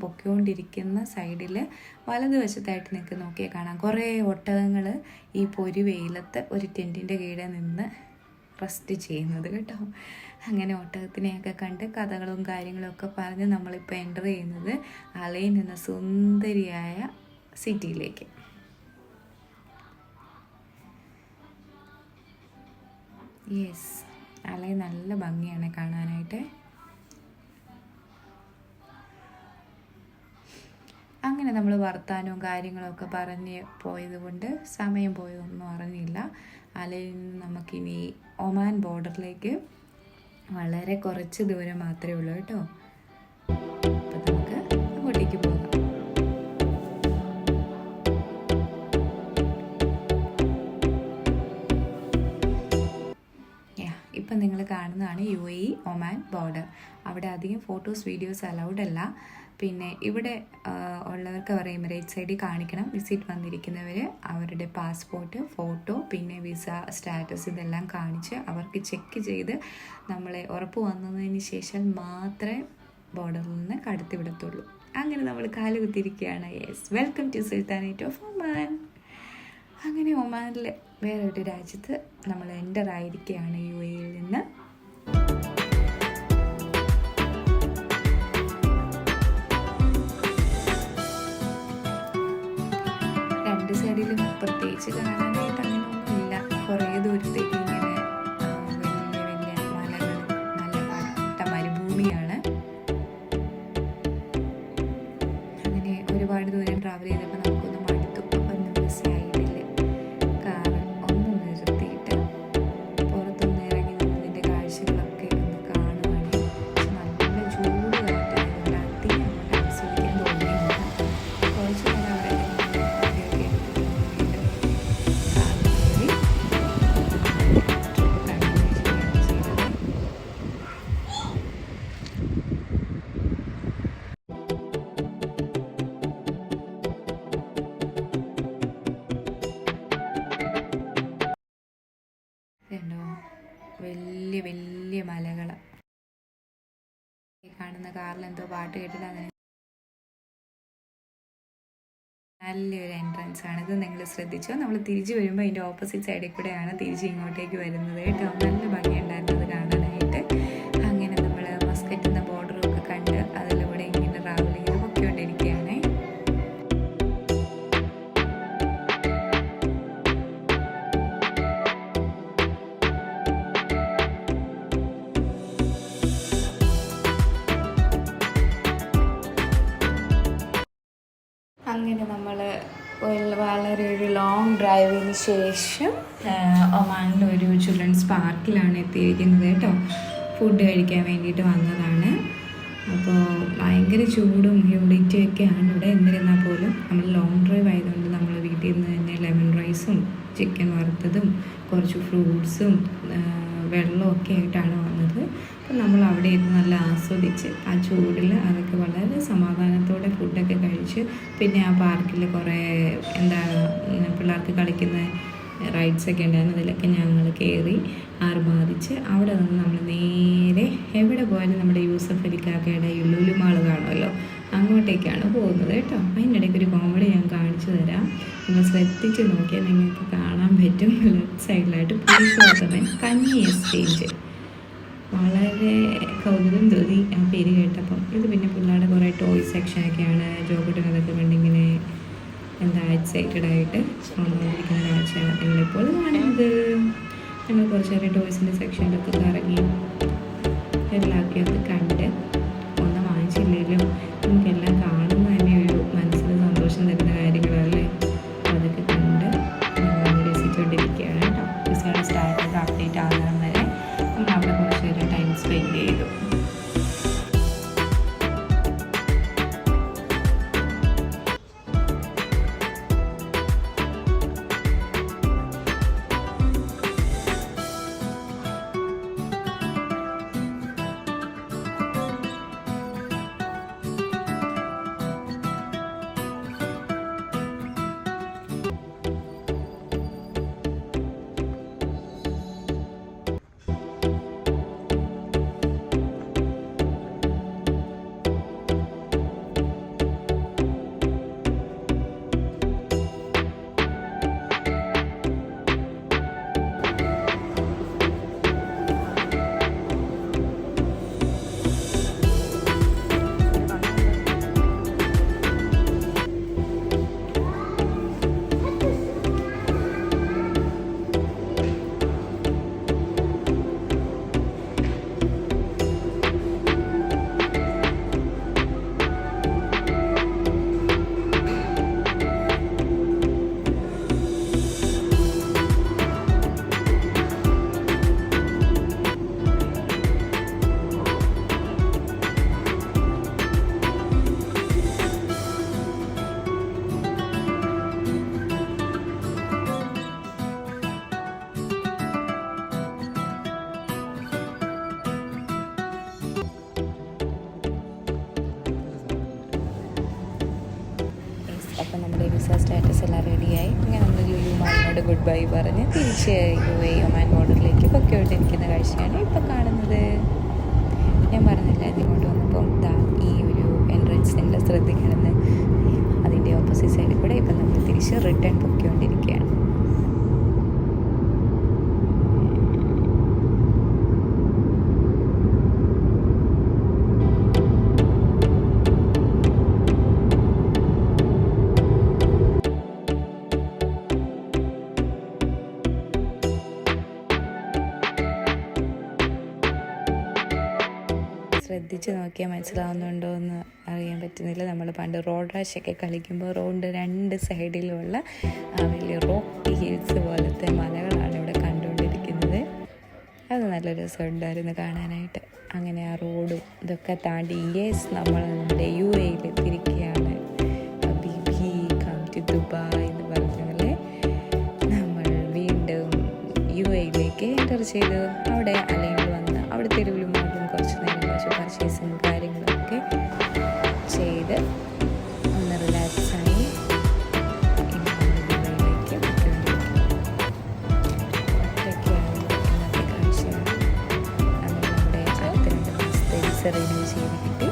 പൊക്കിക്കൊണ്ടിരിക്കുന്ന സൈഡിൽ വലതുവശത്തായിട്ട് നിങ്ങൾക്ക് നോക്കിയാൽ കാണാം കുറേ ഒട്ടകങ്ങൾ ഈ പൊരി വെയിലത്ത് ഒരു ടെൻറ്റിൻ്റെ കീഴെ നിന്ന് റെസ്റ്റ് ചെയ്യുന്നത് കേട്ടോ. അങ്ങനെ ഒട്ടകത്തിനെയൊക്കെ കണ്ട് കഥകളും കാര്യങ്ങളൊക്കെ പറഞ്ഞ് നമ്മളിപ്പോൾ എൻ്റർ ചെയ്യുന്നത് അലയിൽ നിന്ന് സുന്ദരിയായ സിറ്റിയിലേക്ക്. യെസ്, അലൈ നല്ല ഭംഗിയാണ് കാണാനായിട്ട്. അങ്ങനെ നമ്മൾ വർത്താനവും കാര്യങ്ങളൊക്കെ പറഞ്ഞ് പോയത് കൊണ്ട് സമയം പോയതൊന്നും അറിഞ്ഞില്ല. അലയിൽ നിന്ന് നമുക്കിനി ഒമാൻ ബോർഡറിലേക്ക് വളരെ കുറച്ച് ദൂരം മാത്രമേ ഉള്ളൂ കേട്ടോ. അപ്പം നമുക്ക് അങ്ങോട്ടേക്ക് പോകാം. ഇപ്പം നിങ്ങൾ കാണുന്നതാണ് UAE ഒമാൻ ബോർഡർ. അവിടെ അധികം ഫോട്ടോസ് വീഡിയോസ് അലൗഡ് അല്ല. പിന്നെ ഇവിടെ ഉള്ളവർക്ക് അവർ എമിറേറ്റ്സ് ID കാണിക്കണം. വിസിറ്റ് വന്നിരിക്കുന്നവർ അവരുടെ പാസ്പോർട്ട്, ഫോട്ടോ, പിന്നെ വിസ സ്റ്റാറ്റസ് ഇതെല്ലാം കാണിച്ച് അവർക്ക് ചെക്ക് ചെയ്ത് നമ്മളെ ഉറപ്പ് വന്നതിന് ശേഷം മാത്രമേ ബോർഡറിൽ നിന്ന് കടത്തി വിടത്തുള്ളൂ. അങ്ങനെ നമ്മൾ കാല് കുത്തിയിരിക്കുകയാണ്. Yes, welcome to sultanate of Oman. അങ്ങനെ ഒമാനിൽ വേറെ ഒരു രാജ്യത്ത് നമ്മൾ എൻ്റർ ആയിരിക്കുകയാണ് UAEയിൽ നിന്ന്. രണ്ട് സൈഡിലും പ്രത്യേകിച്ച് കാണാനായിട്ട് അങ്ങനെയൊന്നുമില്ല. കുറേ ദൂരത്തേക്ക് ഇങ്ങനെ വലിയ വലിയ മലകൾ, നല്ല പട്ട മരുഭൂമിയാണ്. അങ്ങനെ ഒരുപാട് ദൂരം ട്രാവൽ ചെയ്തപ്പോൾ നമുക്കൊന്ന് മടുത്തു. അപ്പം നമ്മൾ സൈഡിൽ കാർ ഒന്ന് നിർത്തിയിട്ട് പുറത്തൊന്ന് ഇറങ്ങി നമ്മളതിൻ്റെ കാഴ്ചകളൊക്കെ ഒന്ന് കാണുവാണ്. നല്ല ചൂട് കാറ്റായതുകൊണ്ട് അധികം അങ്ങോട്ട് ആസ്വദിക്കാൻ തോന്നിയില്ല. കുറച്ച് നേരം അവിടെ വണ്ടിയൊക്കെ എടുത്തിട്ട് കാർ കയറി ട്രിപ്പ് കണ്ടിന്യൂ ചെയ്യുകയാണ് ചെയ്തത്. ഇതുണ്ടോ, വലിയ വലിയ മലകൾ. കാണുന്ന കാറിൽ എന്തോ പാട്ട് കേട്ടിട്ട് അങ്ങനെ നല്ലൊരു എൻട്രൻസ് ആണ്. ഇത് നിങ്ങൾ ശ്രദ്ധിച്ചോ. നമ്മൾ തിരിച്ചു വരുമ്പോൾ അതിൻ്റെ ഓപ്പോസിറ്റ് സൈഡിൽ കൂടെയാണ് തിരിച്ച് ഇങ്ങോട്ടേക്ക് വരുന്നത് കേട്ടോ. നല്ല ഭംഗിയുണ്ടായിരുന്നത് കാണാനായിട്ട്. അങ്ങനെ നമ്മൾ മസ്കറ്റ് എന്ന ബോർഡറൊക്കെ കണ്ട് അതിലൂടെ ഇങ്ങനെ ട്രാവൽ ചെയ്ത് പൊക്കിക്കൊണ്ടിരിക്കുകയാണ്. അങ്ങനെ നമ്മൾ വളരെ ഒരു ലോങ് ഡ്രൈവിന് ശേഷം ഒമാനിലൊരു ചിൽഡ്രൻസ് പാർക്കിലാണ് എത്തിയിരിക്കുന്നത് കേട്ടോ. ഫുഡ് കഴിക്കാൻ വേണ്ടിയിട്ട് വന്നതാണ്. അപ്പോൾ ഭയങ്കര ചൂടും ഹ്യൂമിഡിറ്റിയും ഒക്കെയാണ് ഇവിടെ. എന്നിരുന്നാൽ പോലും നമ്മൾ ലോങ് ഡ്രൈവ് ആയതുകൊണ്ട് നമ്മൾ വീട്ടിൽ നിന്ന് തന്നെ ലെമൺ റൈസും ചിക്കൻ വറുത്തതും കുറച്ച് ഫ്രൂട്ട്സും വെള്ളമൊക്കെ ആയിട്ടാണ് വന്നത്. അപ്പം നമ്മൾ അവിടെ ഇരുന്ന് നല്ല ആസ്വദിച്ച് ആ ചൂടിൽ അതൊക്കെ വളരെ സമാധാനത്തോടെ ഫുഡൊക്കെ കഴിച്ച്, പിന്നെ ആ പാർക്കിൽ കുറേ പിള്ളേർക്ക് കളിക്കുന്ന റൈഡ്സൊക്കെ ഉണ്ടായിരുന്നു. അതിലൊക്കെ ഞങ്ങൾ കയറി ആർമാദിച്ച് അവിടെ നിന്ന് നമ്മൾ നേരെ എവിടെ പോയാലും നമ്മുടെ യൂസഫ് അലിക്കാക്കയുടെ ലുലു മാൾ കാണുമല്ലോ, അങ്ങോട്ടേക്കാണ് പോകുന്നത് കേട്ടോ. അതിനിടയ്ക്ക് ഒരു കോമഡി ഞാൻ കാണിച്ചു തരാം. നിങ്ങൾ ശ്രദ്ധിച്ച് നോക്കിയാൽ നിങ്ങൾക്ക് കാണാൻ പറ്റും. ലെഫ്റ്റ് സൈഡിലായിട്ട് പുലിക്കോത്തമൻ കഞ്ഞി എക്സ്ചേഞ്ച്. വളരെ കൗതുകം തോന്നി ആ പേര് കേട്ടപ്പം. ഇത് പിന്നെ പിള്ളേരുടെ കുറേ ടോയ് സെക്ഷനൊക്കെയാണ്. ജോബിട്ടും അതൊക്കെ കണ്ടിങ്ങനെ എക്സൈറ്റഡ് ആയിട്ട് വന്നുകൊണ്ടിരിക്കുന്ന കാഴ്ചയാണ് നിങ്ങളിപ്പോൾ കാണുന്നത്. ഞങ്ങൾ കുറച്ച് നേരം ടോയ്സിൻ്റെ സെക്ഷനിലൊക്കെ കറങ്ങി എല്ലാവർക്കും ഒക്കെ കണ്ട് ഒന്നും വാങ്ങിച്ചില്ലെങ്കിലും നമുക്കെല്ലാം കാണുമ്പോൾ തന്നെ ഒരു മനസ്സിന് സന്തോഷം തരുന്ന കാര്യങ്ങളല്ലേ. അതൊക്കെ കണ്ട് നമ്മൾ രസിച്ചുകൊണ്ടിരിക്കുകയാണ് കേട്ടോ. വിസയുടെ സ്റ്റാറ്റസ് അപ്ഡേറ്റ് ആകുന്നതും വരെ നമ്മൾ അവിടെ കുറച്ച് നേരം ടൈം സ്പെൻഡ് ചെയ്തു. ഡ്രസ്സ് എല്ലാം റെഡിയായി. അങ്ങനെ നമ്മൾ ലുലു മാളിനോട് ഗുഡ് ബൈ പറഞ്ഞ് തിരിച്ച് UAE ഒമാൻ ബോർഡറിലേക്ക് പൊക്കോണ്ടിരിക്കുന്ന കാഴ്ചയാണ് ഇപ്പോൾ കാണുന്നത്. ഞാൻ പറഞ്ഞില്ല ഇങ്ങോട്ട് വന്നപ്പം ഈ ഒരു എൻട്രൻസിൻ്റെ ശ്രദ്ധിക്കണമെന്ന്. അതിൻ്റെ ഓപ്പോസിറ്റ് സൈഡിൽ കൂടെ ഇപ്പം നമ്മൾ തിരിച്ച് റിട്ടേൺ പൊക്കോണ്ടിരിക്കുകയാണ്. ശ്രദ്ധിച്ച് നോക്കിയാൽ മനസ്സിലാവുന്നുണ്ടോ എന്ന് അറിയാൻ പറ്റുന്നില്ല. നമ്മൾ പണ്ട് റോഡ് റാഷൊക്കെ കളിക്കുമ്പോൾ റോഡിൻ്റെ 2 സൈഡിലുമുള്ള വലിയ റോക്കി ഹിൽസ് പോലത്തെ മലകളാണ് ഇവിടെ കണ്ടുകൊണ്ടിരിക്കുന്നത്. അത് നല്ല രസമുണ്ടായിരുന്നു കാണാനായിട്ട്. അങ്ങനെ ആ റോഡും ഇതൊക്കെ താണ്ടി നമ്മൾ നമ്മുടെ UAE എത്തിയിരിക്കുകയാണ്. ഹബീബി കം ടു ദുബായ് എന്ന് പറഞ്ഞ പോലെ നമ്മൾ വീണ്ടും UAE എൻ്റർ ചെയ്തു. അവിടെ അല്ലെങ്കിൽ വന്ന് അവിടെ തെരുവിലും കുറച്ച് നേരം പർച്ചേസും കാര്യങ്ങളൊക്കെ ചെയ്ത് ഒന്ന് റിലാക്സായി ദുബായിലേക്ക് ഇതൊക്കെയാണ് ഇന്നത്തെ കാഴ്ചകൾ. നമ്മൾ നമ്മുടെ അടുത്ത 2 മാസത്തെ വിസ റിന്യൂ ചെയ്ത് കിട്ടി.